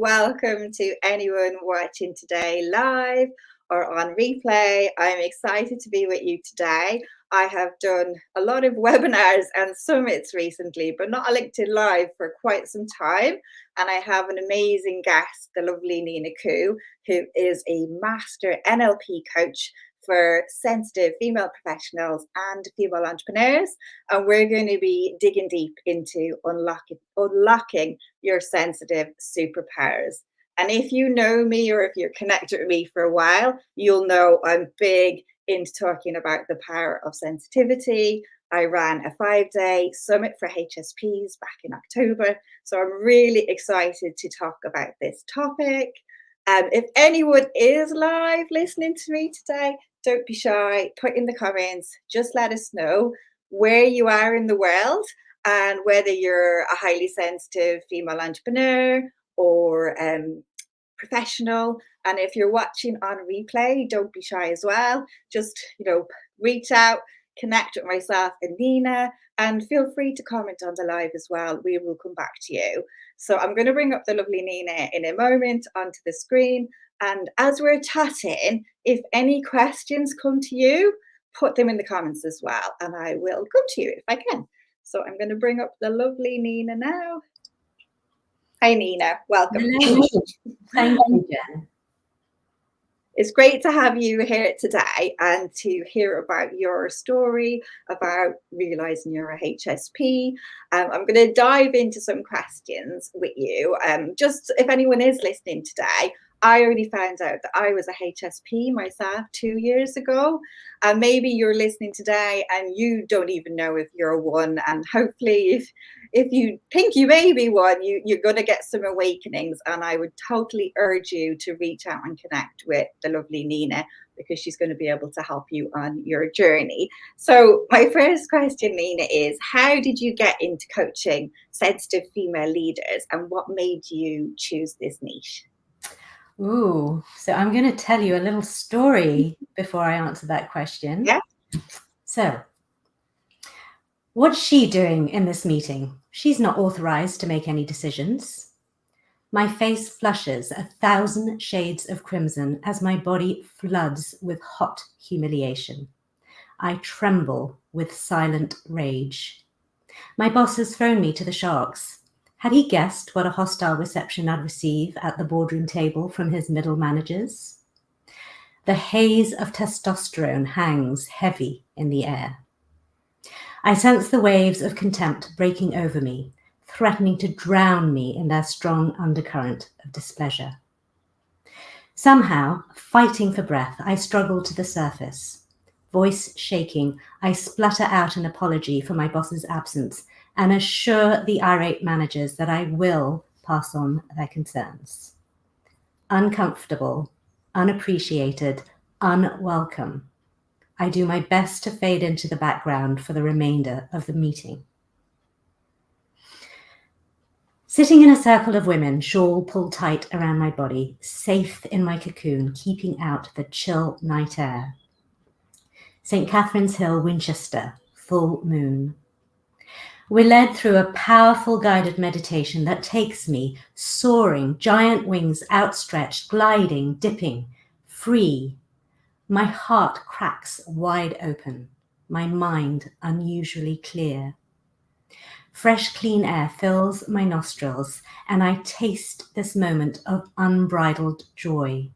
welcome to anyone watching today live or on replay. I'm excited to be with you today. I have done a lot of webinars and summits recently, but not a LinkedIn Live for quite some time. And I have an amazing guest, the lovely Nina Khoo, who is a Master NLP Coach for sensitive female professionals and female entrepreneurs. And we're going to be digging deep into unlocking your sensitive superpowers. And if you know me or if you're connected with me for a while, you'll know I'm big into talking about the power of sensitivity. I ran a 5-day summit for HSPs back in October. So I'm really excited to talk about this topic. If anyone is live listening to me today, don't be shy, put in the comments, just let us know where you are in the world and whether you're a highly sensitive female entrepreneur or professional. And if you're watching on replay, don't be shy as well. Just, reach out, connect with myself and Nina, and feel free to comment on the live as well. We will come back to you. So I'm going to bring up the lovely Nina in a moment onto the screen. And as we're chatting, if any questions come to you, put them in the comments as well, and I will come to you if I can. So I'm going to bring up the lovely Nina now. Hi, Nina. Welcome. Hello. Thank you, Jen. It's great to have you here today and to hear about your story about realizing you're a HSP. I'm going to dive into some questions with you. Just if anyone is listening today, I already found out that I was a HSP myself 2 years ago. And maybe you're listening today and you don't even know if you're one. And hopefully, if you think you may be one, you're going to get some awakenings. And I would totally urge you to reach out and connect with the lovely Nina, because she's going to be able to help you on your journey. So my first question, Nina, is how did you get into coaching sensitive female leaders, and what made you choose this niche? Ooh, so I'm going to tell you a little story before I answer that question. Yeah. So, what's she doing in this meeting? She's not authorized to make any decisions. My face flushes 1,000 shades of crimson as my body floods with hot humiliation. I tremble with silent rage. My boss has thrown me to the sharks. Had he guessed what a hostile reception I'd receive at the boardroom table from his middle managers? The haze of testosterone hangs heavy in the air. I sense the waves of contempt breaking over me, threatening to drown me in their strong undercurrent of displeasure. Somehow, fighting for breath, I struggle to the surface. Voice shaking, I splutter out an apology for my boss's absence and assure the irate managers that I will pass on their concerns. Uncomfortable, unappreciated, unwelcome. I do my best to fade into the background for the remainder of the meeting. Sitting in a circle of women, shawl pulled tight around my body, safe in my cocoon, keeping out the chill night air. St. Catherine's Hill, Winchester, full moon. We're led through a powerful guided meditation that takes me soaring, giant wings outstretched, gliding, dipping, free. My heart cracks wide open, my mind unusually clear. Fresh, clean air fills my nostrils, and I taste this moment of unbridled joy.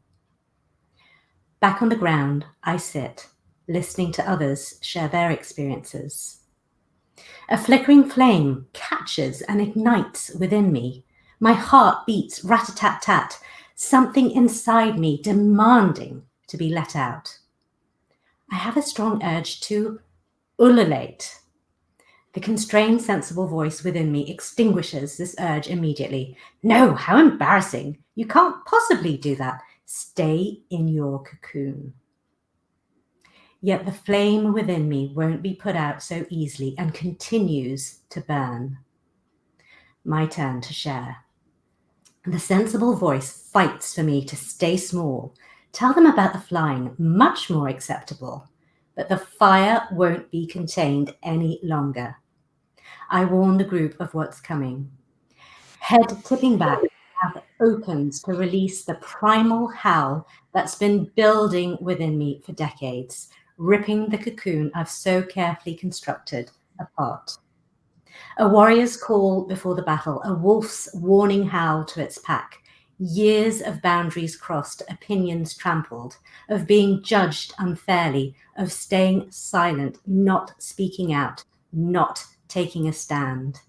Back on the ground, I sit, listening to others share their experiences. A flickering flame catches and ignites within me. My heart beats rat-a-tat-tat, something inside me demanding to be let out. I have a strong urge to ululate. The constrained, sensible voice within me extinguishes this urge immediately. No, how embarrassing. You can't possibly do that. Stay in your cocoon. Yet the flame within me won't be put out so easily and continues to burn. My turn to share. The sensible voice fights for me to stay small. Tell them about the flying, much more acceptable. But the fire won't be contained any longer. I warn the group of what's coming. Head tipping back, opens to release the primal howl that's been building within me for decades, ripping the cocoon I've so carefully constructed apart. A warrior's call before the battle, a wolf's warning howl to its pack, years of boundaries crossed, opinions trampled, of being judged unfairly, of staying silent, not speaking out, not taking a stand.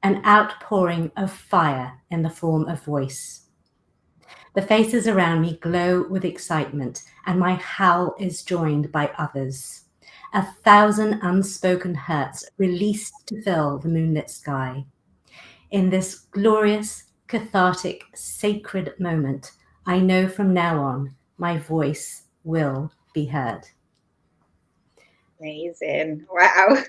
An outpouring of fire in the form of voice. The faces around me glow with excitement, and my howl is joined by others. 1,000 unspoken hurts released to fill the moonlit sky. In this glorious, cathartic, sacred moment, I know from now on my voice will be heard. Amazing. Wow.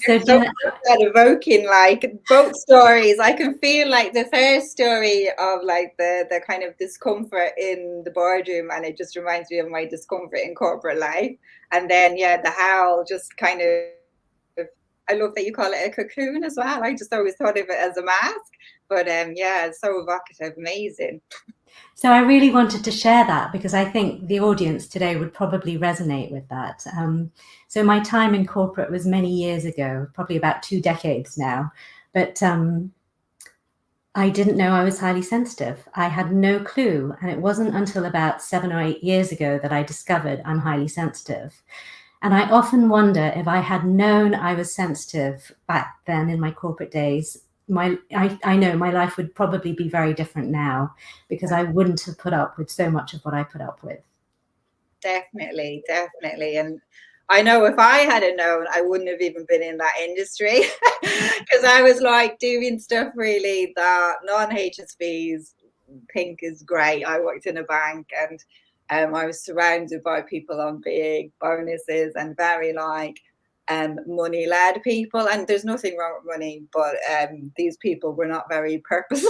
So, So Jenna, that evoking like both stories. I can feel like the first story of like the kind of discomfort in the boardroom, and it just reminds me of my discomfort in corporate life. And then yeah, the howl just kind of, I love that you call it a cocoon as well. I just always thought of it as a mask. But yeah, it's so evocative, amazing. So I really wanted to share that because I think the audience today would probably resonate with that. So my time in corporate was many years ago, probably about 2 decades now, but I didn't know I was highly sensitive. I had no clue, and it wasn't until about 7 or 8 years ago that I discovered I'm highly sensitive. And I often wonder if I had known I was sensitive back then in my corporate days, I know my life would probably be very different now because I wouldn't have put up with so much of what I put up with. Definitely, definitely. And I know if I hadn't known, I wouldn't have even been in that industry because I was like doing stuff really that non-HSPs think is great. I worked in a bank, and I was surrounded by people on big bonuses and very like money led people. And there's nothing wrong with money, but these people were not very purpose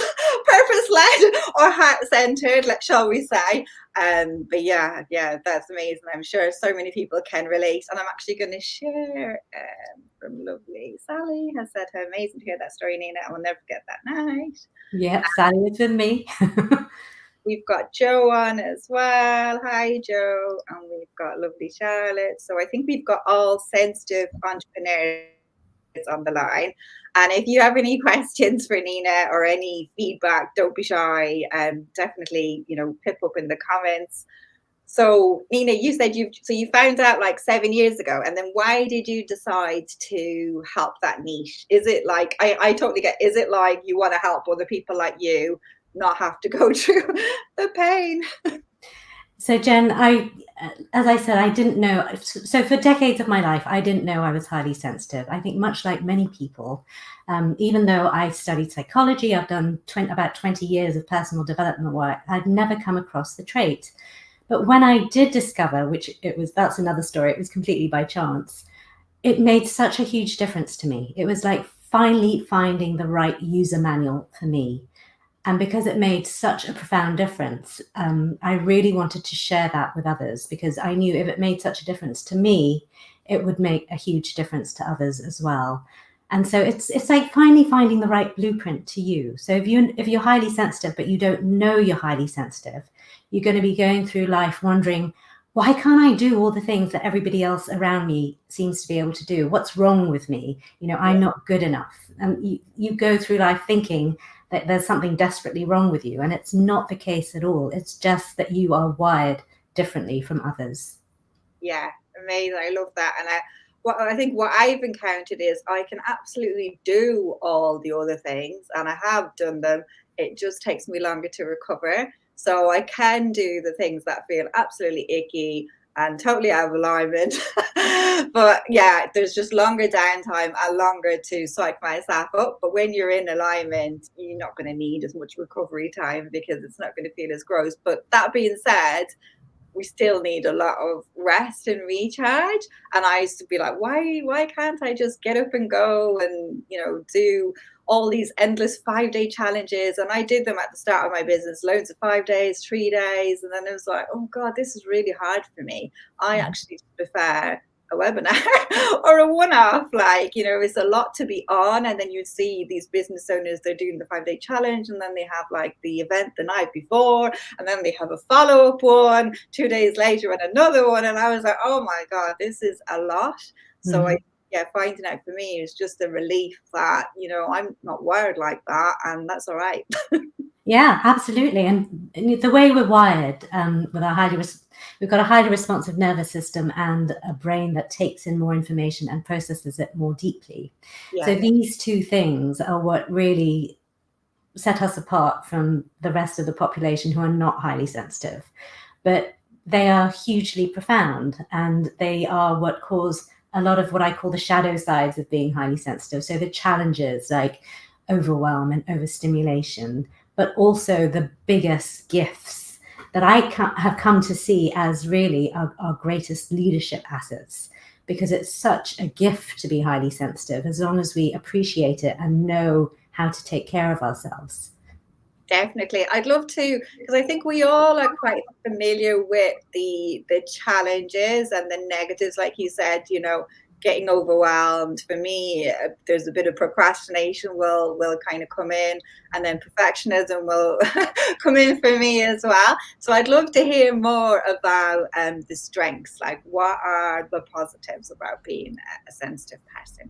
led or heart centered, like shall we say. But yeah, that's amazing. I'm sure so many people can relate. And I'm actually going to share from lovely Sally has said how amazing to hear that story, Nina. I will never forget that night. Yep, Sally was with me. We've got Joe on as well. Hi, Joe. And we've got lovely Charlotte. So I think we've got all sensitive entrepreneurs on the line. And if you have any questions for Nina or any feedback, don't be shy. Definitely, pip up in the comments. So Nina, you said you found out like 7 years ago, and then why did you decide to help that niche? Is it like I totally get? Is it like you want to help other people like you not have to go through the pain? So Jen, as I said, I didn't know. So for decades of my life, I didn't know I was highly sensitive. I think much like many people, even though I studied psychology, I've done about 20 years of personal development work, I'd never come across the trait. But when I did discover, that's another story, it was completely by chance, it made such a huge difference to me. It was like finally finding the right user manual for me. And because it made such a profound difference, I really wanted to share that with others because I knew if it made such a difference to me, it would make a huge difference to others as well. And so it's like finally finding the right blueprint to you. So if you're highly sensitive, but you don't know you're highly sensitive, you're going to be going through life wondering, why can't I do all the things that everybody else around me seems to be able to do? What's wrong with me? I'm not good enough. And you go through life thinking that there's something desperately wrong with you. And it's not the case at all. It's just that you are wired differently from others. Yeah, amazing. I love that. And I think what I've encountered is I can absolutely do all the other things, and I have done them. It just takes me longer to recover. So I can do the things that feel absolutely icky and totally out of alignment. But yeah, there's just longer downtime and longer to psych myself up. But when you're in alignment, you're not going to need as much recovery time because it's not going to feel as gross. But that being said, we still need a lot of rest and recharge. And I used to be like, why can't I just get up and go and, do all these endless 5-day challenges? And I did them at the start of my business, loads of 5 days, 3 days. And then it was like, oh God, this is really hard for me. I actually prefer a webinar or a one-off. Like, you know, it's a lot to be on. And then you see these business owners, they're doing the 5-day challenge, and then they have like the event the night before, and then they have a follow-up one 2 days later and another one. And I was like, oh my God, this is a lot. So finding out for me is just a relief that, you know, I'm not wired like that, and that's all right. Yeah, absolutely. And the way we're wired, with our we've got a highly responsive nervous system and a brain that takes in more information and processes it more deeply. Yeah. So these two things are what really set us apart from the rest of the population who are not highly sensitive. But they are hugely profound, and they are what cause a lot of what I call the shadow sides of being highly sensitive. So the challenges like overwhelm and overstimulation, but also the biggest gifts that I have come to see as really our greatest leadership assets, because it's such a gift to be highly sensitive as long as we appreciate it and know how to take care of ourselves. Definitely. I'd love to, because I think we all are quite familiar with the challenges and the negatives, like you said, you know, getting overwhelmed. For me, there's a bit of procrastination will kind of come in, and then perfectionism will come in for me as well. So I'd love to hear more about the strengths, like what are the positives about being a sensitive person?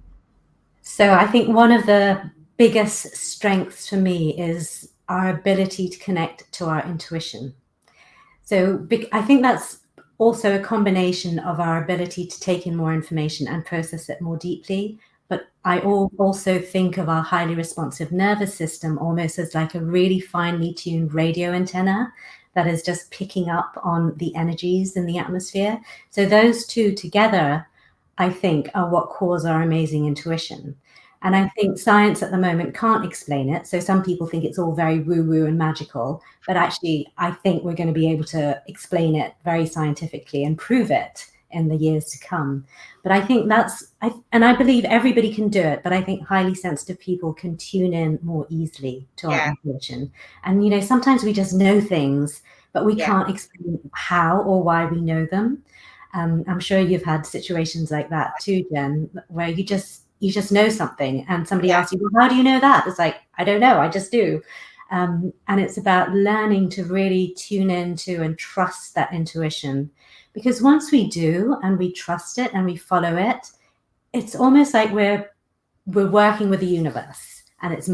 So I think one of the biggest strengths for me is our ability to connect to our intuition. So I think that's also a combination of our ability to take in more information and process it more deeply. But I also think of our highly responsive nervous system almost as like a really finely tuned radio antenna that is just picking up on the energies in the atmosphere. So those two together, I think, are what cause our amazing intuition. And I think science at the moment can't explain it. So some people think it's all very woo-woo and magical, but actually I think we're going to be able to explain it very scientifically and prove it in the years to come. But I think I believe everybody can do it, but I think highly sensitive people can tune in more easily to our intuition. And, you know, sometimes we just know things, but we can't explain how or why we know them. I'm sure you've had situations like that too, Jen, where you just know something and somebody asks you, well, how do you know that? It's like, I don't know, I just do. And it's about learning to really tune into and trust that intuition. Because once we do and we trust it and we follow it, it's almost like we're working with the universe, and it's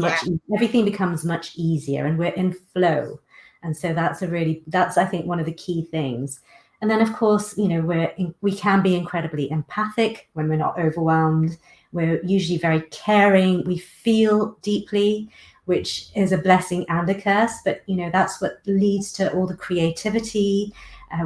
everything becomes much easier and we're in flow. And so that's I think one of the key things. And then of course, you know, we can be incredibly empathic when we're not overwhelmed. We're usually very caring. We feel deeply, which is a blessing and a curse. But, you know, that's what leads to all the creativity.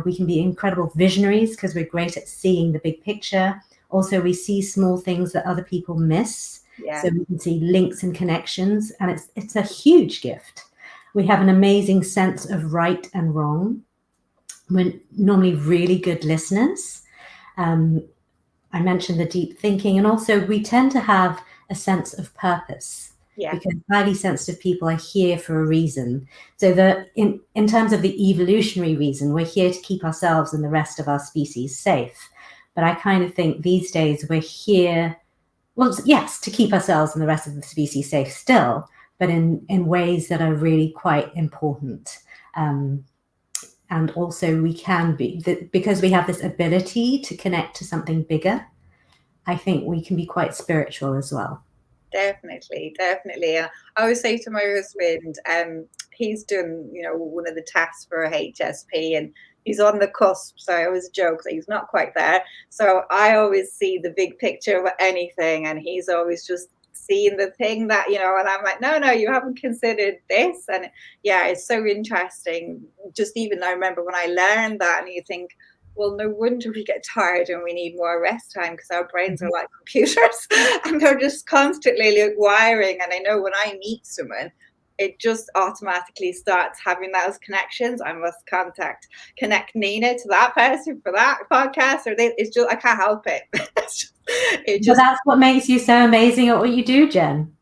We can be incredible visionaries because we're great at seeing the big picture. Also, we see small things that other people miss. So we can see links and connections. And it's a huge gift. We have an amazing sense of right and wrong. We're normally really good listeners. I mentioned the deep thinking, and also we tend to have a sense of purpose because highly sensitive people are here for a reason. So in terms of the evolutionary reason, we're here to keep ourselves and the rest of our species safe. But I kind of think these days we're here, well, yes, to keep ourselves and the rest of the species safe still, but in ways that are really quite important. And also we can be, because we have this ability to connect to something bigger, I think we can be quite spiritual as well. Definitely. I always say to my husband, he's done, you know, one of the tests for a HSP, and he's on the cusp. So I always joke that he's not quite there. So I always see the big picture of anything, and he's always just seeing the thing that, you know, and I'm like, no, you haven't considered this. And it's so interesting. Just even I remember when I learned that, and you think, well, no wonder we get tired and we need more rest time, because our brains are like computers and they're just constantly like wiring. And I know when I meet someone, it just automatically starts having those connections. I must connect Nina to that person for that podcast, or it's just, I can't help it. But that's what makes you so amazing at what you do, Jen.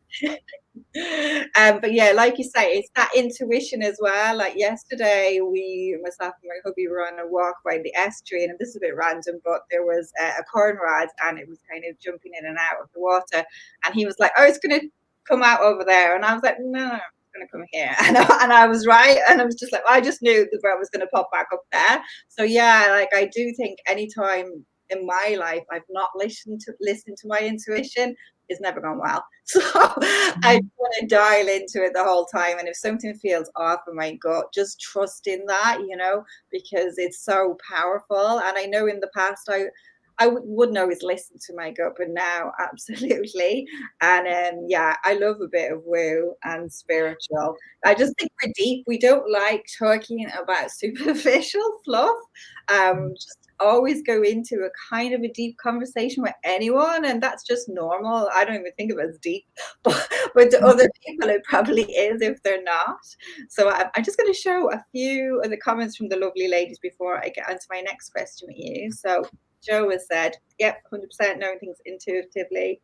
But yeah, like you say, it's that intuition as well. Like yesterday, myself and my hubby were on a walk by the estuary, and this is a bit random, but there was a cormorant, and it was kind of jumping in and out of the water. And he was like, "Oh, it's going to come out over there," and I was like, "No, it's going to come here." And I was right, and I was just like, I just knew the bird was going to pop back up there. So yeah, like I do think anytime in my life I've not listened to my intuition, it's never gone well. So I want to dial into it the whole time. And if something feels off in my gut, just trust in that, because it's so powerful. And I know in the past I wouldn't always listen to my gut, but now absolutely. And yeah, I love a bit of woo and spiritual. I just think we're deep. We don't like talking about superficial fluff. Just always go into a kind of a deep conversation with anyone, and that's just normal. I don't even think of it as deep, but to other people it probably is if they're not. So I'm just going to show a few of the comments from the lovely ladies before I get onto my next question with you. So Joe has said, yep, 100% knowing things intuitively.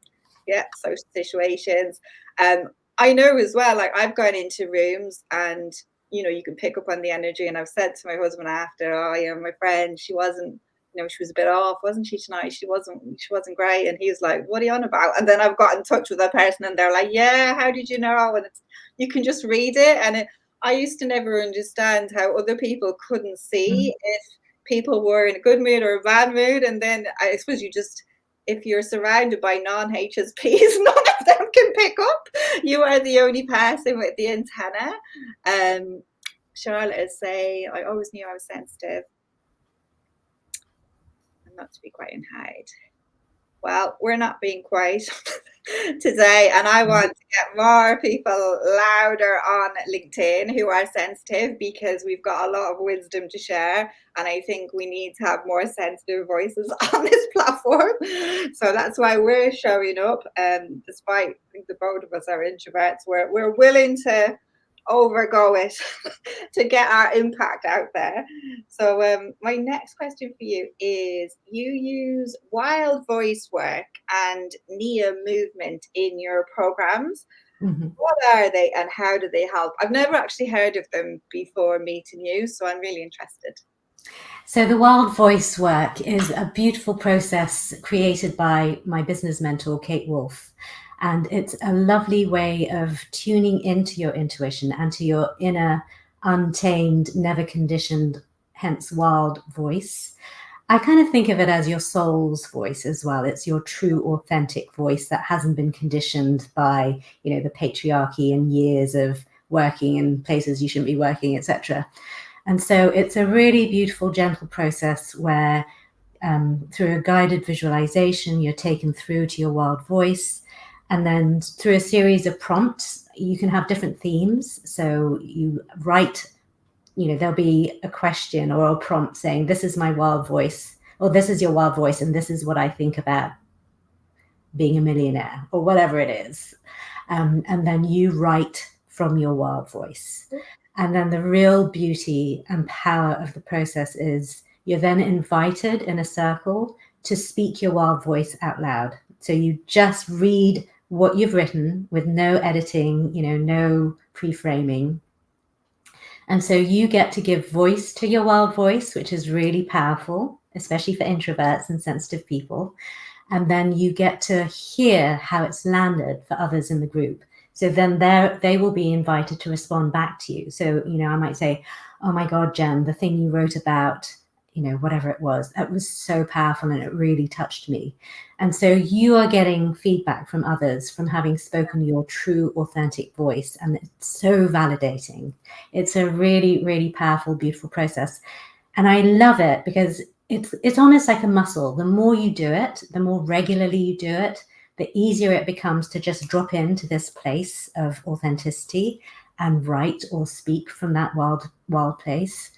Yeah, social situations. I know as well, like I've gone into rooms and you can pick up on the energy. And I've said to my husband after, oh, my friend, she wasn't, she was a bit off, wasn't she tonight? She wasn't great. And he was like, what are you on about? And then I've got in touch with that person and they're like, yeah, how did you know? And you can just read it. And I used to never understand how other people couldn't see if people were in a good mood or a bad mood. And then I suppose if you're surrounded by non-HSPs, none of them can pick up. You are the only person with the antenna. Charlotte is saying, I always knew I was sensitive and not to be quiet and hide. Well, we're not being quiet today, and I want to get more people louder on LinkedIn who are sensitive, because we've got a lot of wisdom to share, and I think we need to have more sensitive voices on this platform. So that's why we're showing up, despite I think the both of us are introverts. We're willing to overgo it to get our impact out there. So my next question for you is, you use wild voice work and Nia movement in your programs. What are they and how do they help? I've never actually heard of them before meeting you, so I'm really interested. So the wild voice work is a beautiful process created by my business mentor, Kate Wolf. And it's a lovely way of tuning into your intuition and to your inner, untamed, never conditioned, hence wild voice. I kind of think of it as your soul's voice as well. It's your true, authentic voice that hasn't been conditioned by, the patriarchy and years of working in places you shouldn't be working, etc. And so it's a really beautiful, gentle process where through a guided visualization, you're taken through to your wild voice. And then through a series of prompts, you can have different themes. So you write, there'll be a question or a prompt saying, this is my wild voice, or this is your wild voice, and this is what I think about being a millionaire, or whatever it is. And then you write from your wild voice. And then the real beauty and power of the process is you're then invited in a circle to speak your wild voice out loud. So you just read what you've written with no editing, no pre-framing. And so you get to give voice to your wild voice, which is really powerful, especially for introverts and sensitive people. And then you get to hear how it's landed for others in the group. So then they will be invited to respond back to you. So, I might say, oh my God, Jen, the thing you wrote about, whatever it was, that was so powerful and it really touched me. And so you are getting feedback from others from having spoken your true, authentic voice. And it's so validating. It's a really, really powerful, beautiful process. And I love it because it's almost like a muscle. The more you do it, the more regularly you do it, the easier it becomes to just drop into this place of authenticity and write or speak from that wild place.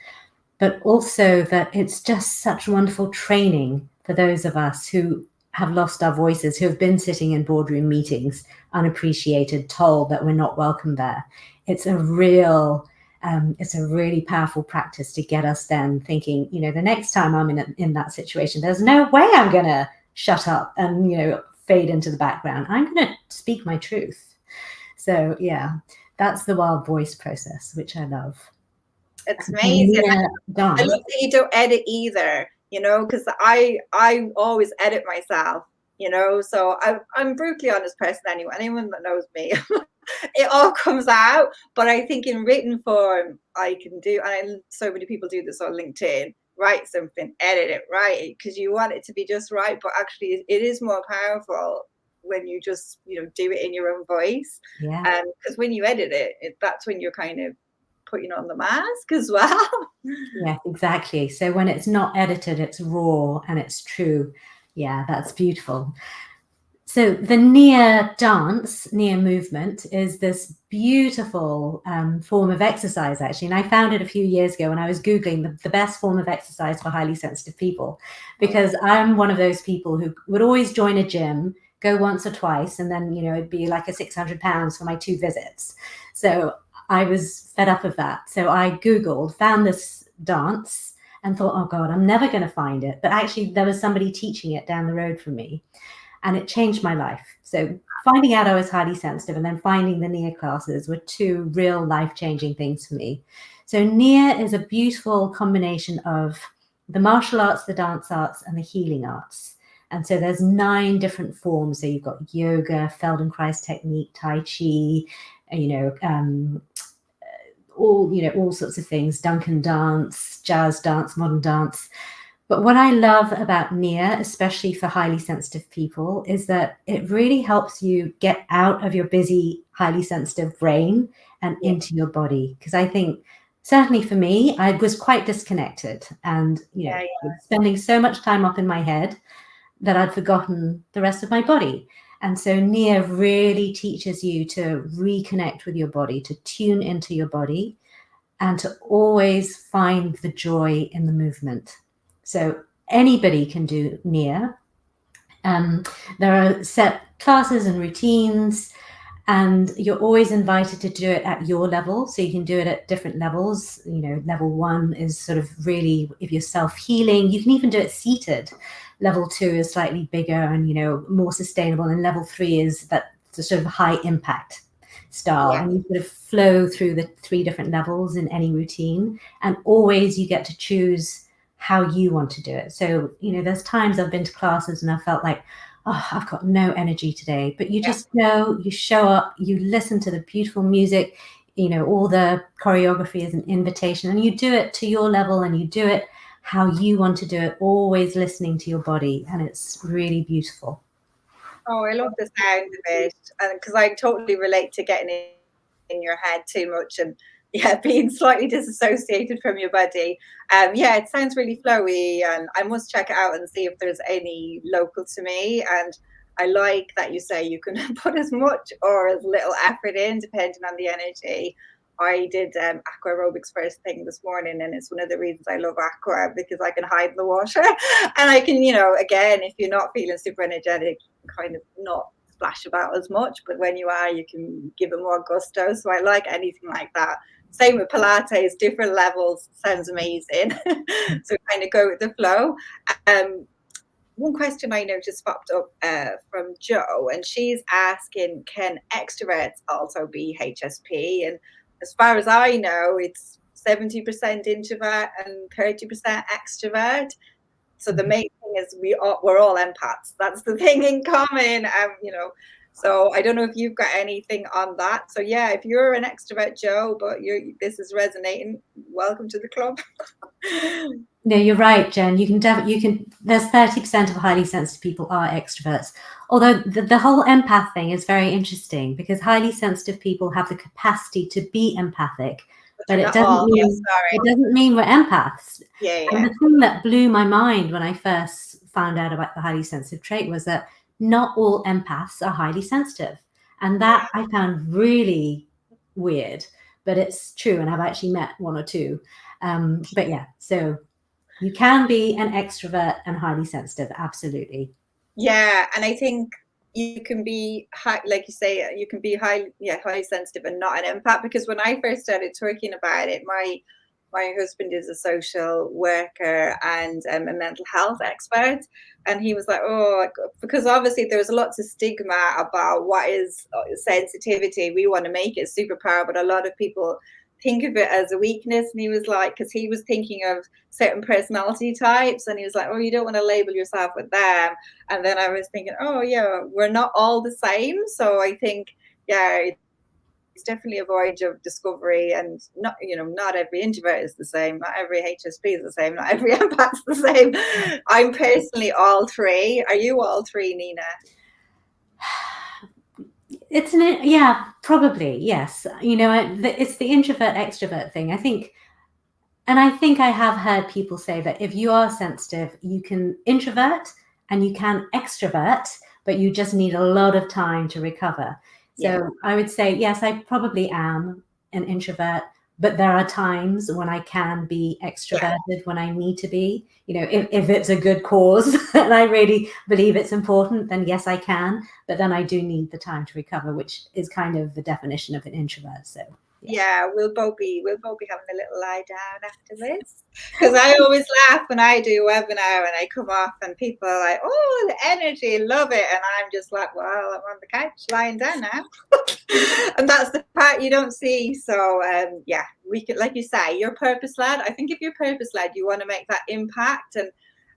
But also that it's just such wonderful training for those of us who have lost our voices, who have been sitting in boardroom meetings, unappreciated, told that we're not welcome there. It's a really powerful practice to get us then thinking, the next time I'm in that situation, there's no way I'm going to shut up and, fade into the background. I'm going to speak my truth. So yeah, that's the wild voice process, which I love. It's And amazing. Nina I love dance. that you don't edit either, because I always edit myself, so I'm brutally honest person anyway. Anyone that knows me, it all comes out. But I think in written form, I can do, and so many people do this on LinkedIn, write something, edit it, write it, because you want it to be just right. But actually, it is more powerful when you just, do it in your own voice. Yeah. Because when you edit it, that's when you're kind of putting on the mask as well. Yeah, exactly. So when it's not edited, it's raw and it's true. Yeah, that's beautiful. So the Nia dance, Nia movement, is this beautiful form of exercise, actually. And I found it a few years ago when I was Googling the best form of exercise for highly sensitive people, because I'm one of those people who would always join a gym, go once or twice, and then, it'd be like a £600 for my 2 visits. So I was fed up of that. So I Googled, found this dance and thought, oh God, I'm never going to find it. But actually there was somebody teaching it down the road from me. And it changed my life. So finding out I was highly sensitive and then finding the Nia classes were 2 real life-changing things for me. So Nia is a beautiful combination of the martial arts, the dance arts, and the healing arts. And so there's 9 different forms. So you've got yoga, Feldenkrais technique, Tai Chi, all sorts of things, Duncan dance, jazz dance, modern dance. But what I love about Nia, especially for highly sensitive people, is that it really helps you get out of your busy, highly sensitive brain and into your body. Because I think, certainly for me, I was quite disconnected and, spending so much time up in my head that I'd forgotten the rest of my body. And so Nia really teaches you to reconnect with your body, to tune into your body, and to always find the joy in the movement. So anybody can do Nia. There are set classes and routines, and you're always invited to do it at your level. So you can do it at different levels. Level 1 is sort of really, if you're self-healing, you can even do it seated. Level 2 is slightly bigger and, more sustainable. And level 3 is that sort of high impact style. And you sort of flow through the 3 different levels in any routine. And always you get to choose how you want to do it. So, there's times I've been to classes and I felt like, oh, I've got no energy today. But you just go, you show up, you listen to the beautiful music, all the choreography is an invitation, and you do it to your level and you do it how you want to do it, always listening to your body. And it's really beautiful. Oh, I love the sound of it, because I totally relate to getting in your head too much and being slightly disassociated from your body. It sounds really flowy, and I must check it out and see if there's any local to me. And I like that you say you can put as much or as little effort in depending on the energy. I did aqua aerobics first thing this morning, and it's one of the reasons I love aqua, because I can hide in the water and I can, again, if you're not feeling super energetic, kind of not splash about as much, but when you are, you can give it more gusto. So I like anything like that. Same with Pilates, different levels, sounds amazing. So kind of go with the flow. One question I know just popped up from Joe, and she's asking, can extroverts also be HSP? And as far as I know, it's 70% introvert and 30% extrovert. So the main thing is we're all empaths. That's the thing in common, So I don't know if you've got anything on that. So if you're an extrovert, Joe, but this is resonating, welcome to the club. No, you're right, Jen. There's 30% of highly sensitive people are extroverts. Although the whole empath thing is very interesting, because highly sensitive people have the capacity to be empathic, but it doesn't mean we're empaths. And the thing that blew my mind when I first found out about the highly sensitive trait was that not all empaths are highly sensitive. And that I found really weird, but it's true. And I've actually met 1 or 2. So you can be an extrovert and highly sensitive, absolutely. Yeah, and I think you can be like you say, you can be highly sensitive and not an empath. Because when I first started talking about it, my my husband is a social worker and a mental health expert. And he was like, oh, because obviously there's lots of stigma about what is sensitivity. We want to make it superpower, but a lot of people think of it as a weakness. And he was like, because he was thinking of certain personality types, and he was like, oh, you don't want to label yourself with them. And then I was thinking, oh yeah, we're not all the same. So I think, yeah, it's definitely a voyage of discovery, and not, you know, not every introvert is the same, not every HSP is the same, not every empath's the same. I'm personally all three. Are you all three, Nina? It's yeah, probably, yes. You know, it's the introvert extrovert thing, I think. And I think I have heard people say that if you are sensitive, you can introvert and you can extrovert, but you just need a lot of time to recover. So Yeah. I would say, yes, I probably am an introvert, but there are times when I can be extroverted when I need to be. You know, if it's a good cause and I really believe it's important, then yes, I can. But then I do need the time to recover, which is kind of the definition of an introvert. So Yeah, we'll both be having a little lie down after this, because I always laugh when I do a webinar and I come off and people are like, oh, the energy, love it, and I'm just like, well, I'm on the couch lying down now. And that's the part you don't see. So yeah, we could, like you say, you're purpose led. I think if you're purpose led, you want to make that impact.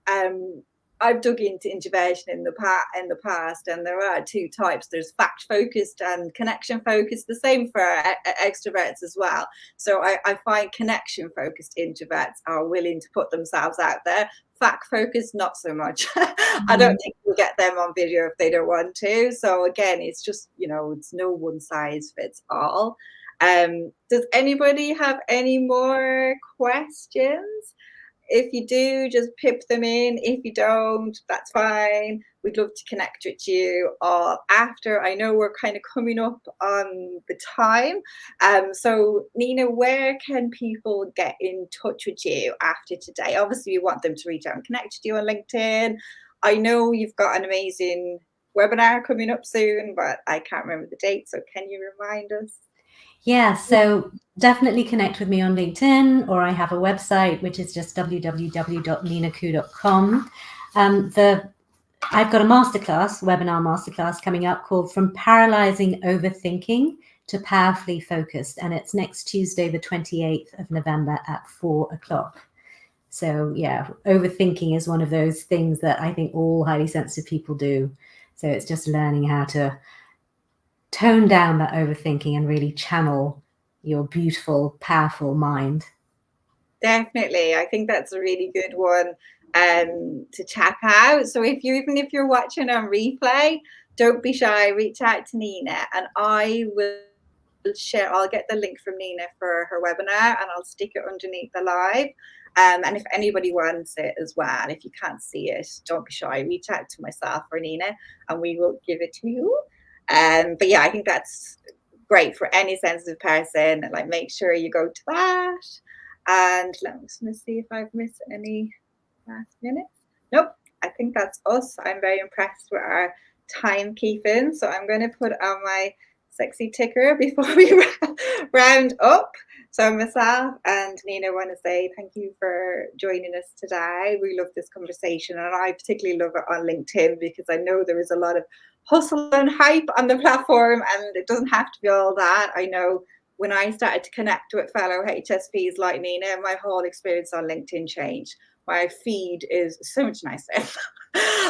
And I've dug into introversion in the past, and there are two types. There's fact focused and connection focused. The same for extroverts as well. So I find connection focused introverts are willing to put themselves out there. Fact focused, not so much. I don't think we'll get them on video if they don't want to. So again, it's just, you know, it's no one size fits all. Does anybody have any more questions? If you do, just pip them in. If you don't, that's fine. We'd love to connect with you all after. I know we're kind of coming up on the time. So Nina, where can people get in touch with you after today? Obviously, we want them to reach out and connect with you on LinkedIn. I know you've got an amazing webinar coming up soon, but I can't remember the date. So can you remind us? yeah, so definitely connect with me on LinkedIn, or I have a website, which is just www.ninakhoo.com. I've got a webinar masterclass coming up called From Paralyzing Overthinking to Powerfully Focused. And it's next Tuesday, the 28th of November at 4:00. So yeah, overthinking is one of those things that I think all highly sensitive people do. So it's just learning how to tone down that overthinking and really channel your beautiful, powerful mind. Definitely. I think that's a really good one to check out. So even if you're watching on replay, don't be shy, reach out to Nina, and I will share, I'll get the link from Nina for her webinar and I'll stick it underneath the live. And if anybody wants it as well, if you can't see it, don't be shy, reach out to myself or Nina and we will give it to you. But yeah, I think that's great for any sensitive person. Like, make sure you go to that. And let me see if I've missed any last minutes. Nope, I think that's us. I'm very impressed with our timekeeping. So I'm going to put on my sexy ticker before we round up. So myself and Nina want to say thank you for joining us today. We love this conversation, and I particularly love it on LinkedIn because I know there is a lot of hustle and hype on the platform, and it doesn't have to be all that. I know when I started to connect with fellow HSPs like Nina, my whole experience on LinkedIn changed. My feed is so much nicer.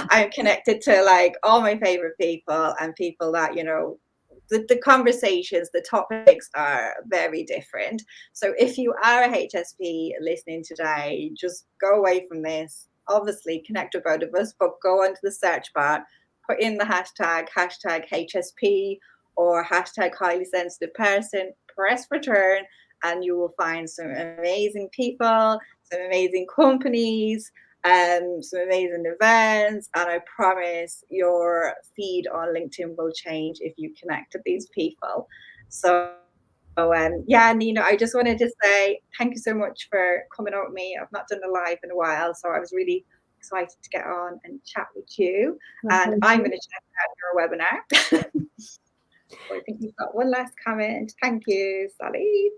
I'm connected to like all my favorite people and people that, you know, the conversations, the topics are very different. So if you are a HSP listening today, just go away from this. Obviously connect with both of us, but go onto the search bar, put in the hashtag HSP or hashtag highly sensitive person, press return, and you will find some amazing people, some amazing companies, some amazing events, and I promise your feed on LinkedIn will change if you connect to these people. So yeah, Nina, I just wanted to say thank you so much for coming on with me. I've not done a live in a while, so I was really excited to get on and chat with you. And I'm going to check out your webinar. I think we've got one last comment. Thank you, Sally.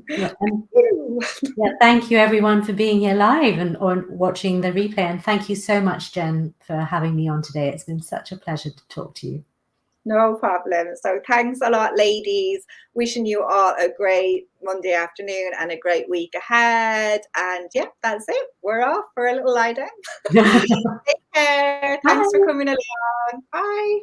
Yeah, Thank you. yeah, thank you everyone for being here live and or watching the replay. And thank you so much, Jen, for having me on today. It's been such a pleasure to talk to you. No problem. So thanks a lot, ladies. Wishing you all a great Monday afternoon and a great week ahead. And yeah, that's it. We're off for a little lie down. Take care. Thanks for coming along. Bye.